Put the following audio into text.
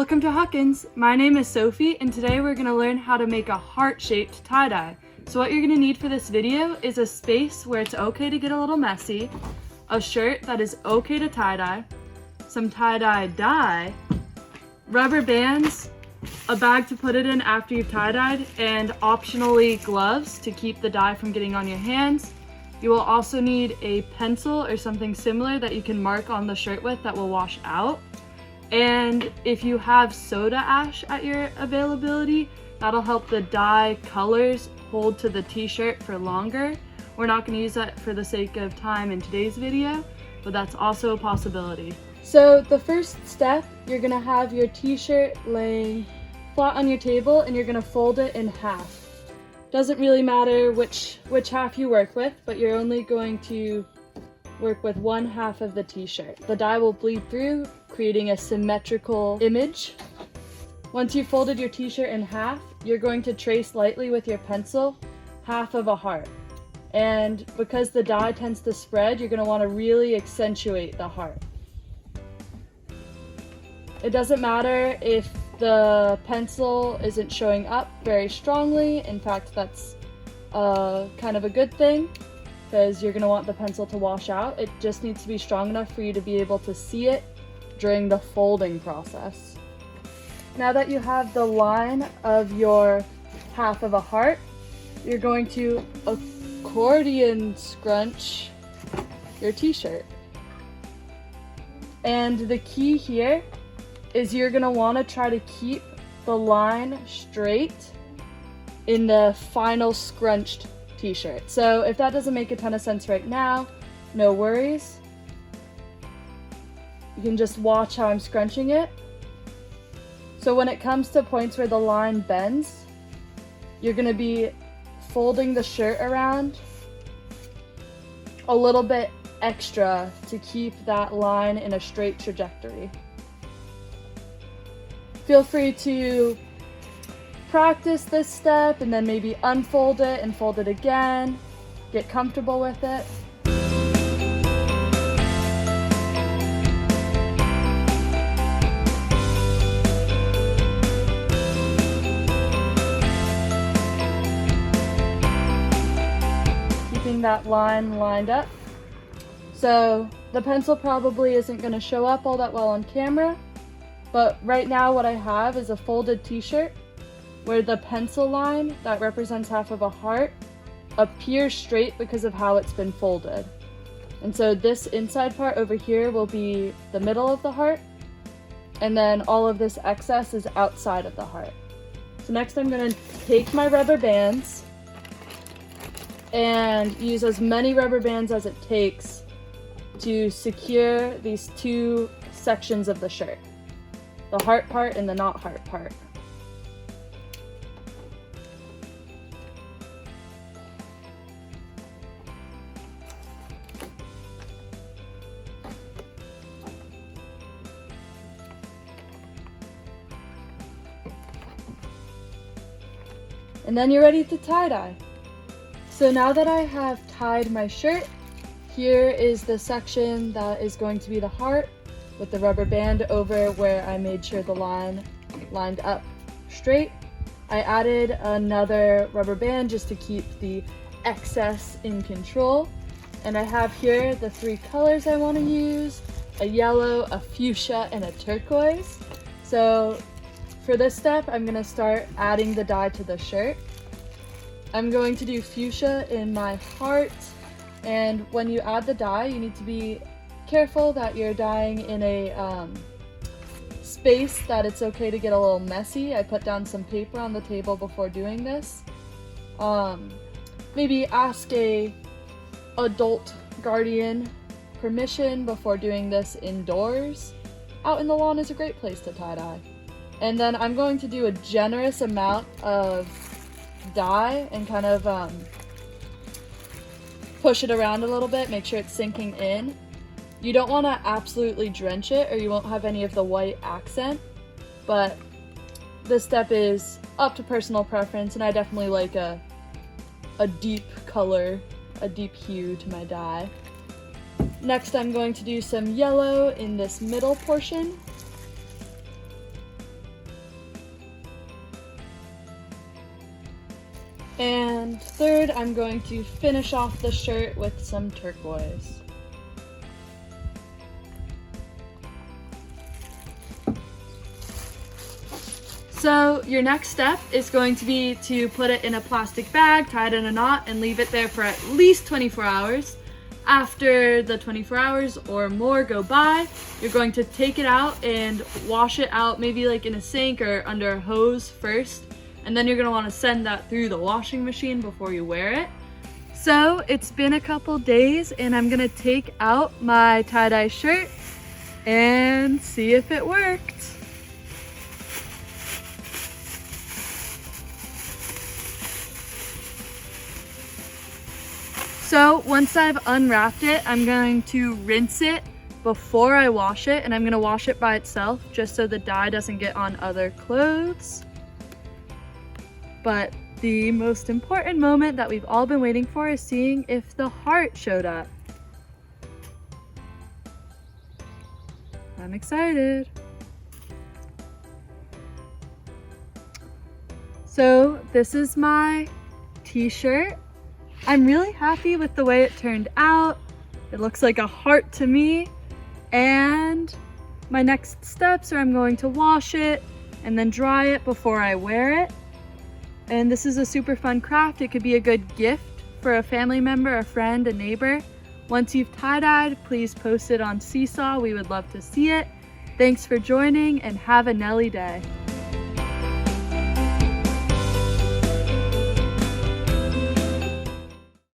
Welcome to Huckins. My name is Sophie, and today we're going to learn how to make a heart-shaped tie-dye. So what you're going to need for this video is a space where it's okay to get a little messy, a shirt that is okay to tie-dye, some tie-dye dye, rubber bands, a bag to put it in after you've tie-dyed, and optionally gloves to keep the dye from getting on your hands. You will also need a pencil or something similar that you can mark on the shirt with that will wash out. And if you have soda ash at your availability, that'll help the dye colors hold to the t-shirt for longer. We're not going to use that for the sake of time in today's video, but that's also a possibility. So the first step, you're going to have your t-shirt laying flat on your table and you're going to fold it in half. Doesn't really matter which half you work with, but you're only going to work with one half of the t-shirt. The dye will bleed through, creating a symmetrical image. Once you've folded your t-shirt in half, you're going to trace lightly with your pencil half of a heart. And because the dye tends to spread, you're going to want to really accentuate the heart. It doesn't matter if the pencil isn't showing up very strongly. In fact, that's kind of a good thing, because you're going to want the pencil to wash out. It just needs to be strong enough for you to be able to see it during the folding process. Now that you have the line of your half of a heart, you're going to accordion scrunch your t-shirt. And the key here is you're going to want to try to keep the line straight in the final scrunched t-shirt. So if that doesn't make a ton of sense right now, no worries. You can just watch how I'm scrunching it. So when it comes to points where the line bends, you're going to be folding the shirt around a little bit extra to keep that line in a straight trajectory. Feel free to practice this step and then maybe unfold it and fold it again. Get comfortable with it. Keeping that line lined up. So the pencil probably isn't going to show up all that well on camera, but right now what I have is a folded t-shirt where the pencil line that represents half of a heart appears straight because of how it's been folded. And so this inside part over here will be the middle of the heart, and then all of this excess is outside of the heart. So next I'm going to take my rubber bands and use as many rubber bands as it takes to secure these two sections of the shirt, the heart part and the not heart part. And then you're ready to tie-dye. So now that I have tied my shirt, here is the section that is going to be the heart with the rubber band over where I made sure the line lined up straight. I added another rubber band just to keep the excess in control. And I have here the three colors I want to use: a yellow, a fuchsia, and a turquoise. So for this step, I'm going to start adding the dye to the shirt. I'm going to do fuchsia in my heart, and when you add the dye, you need to be careful that you're dyeing in a space that it's okay to get a little messy. I put down some paper on the table before doing this. Maybe ask a adult guardian permission before doing this indoors. Out in the lawn is a great place to tie-dye. And then I'm going to do a generous amount of dye and kind of push it around a little bit, make sure it's sinking in. You don't want to absolutely drench it or you won't have any of the white accent, but this step is up to personal preference, and I definitely like a deep color, a deep hue to my dye. Next, I'm going to do some yellow in this middle portion. And third, I'm going to finish off the shirt with some turquoise. So your next step is going to be to put it in a plastic bag, tie it in a knot, and leave it there for at least 24 hours. After the 24 hours or more go by, you're going to take it out and wash it out, maybe like in a sink or under a hose first. And then you're gonna wanna send that through the washing machine before you wear it. So it's been a couple days and I'm gonna take out my tie-dye shirt and see if it worked. So once I've unwrapped it, I'm going to rinse it before I wash it, and I'm gonna wash it by itself just so the dye doesn't get on other clothes. But the most important moment that we've all been waiting for is seeing if the heart showed up. I'm excited. So this is my t-shirt. I'm really happy with the way it turned out. It looks like a heart to me. And my next steps are I'm going to wash it and then dry it before I wear it. And this is a super fun craft. It could be a good gift for a family member, a friend, a neighbor. Once you've tie-dyed, please post it on Seesaw. We would love to see it. Thanks for joining and have a Nelly day.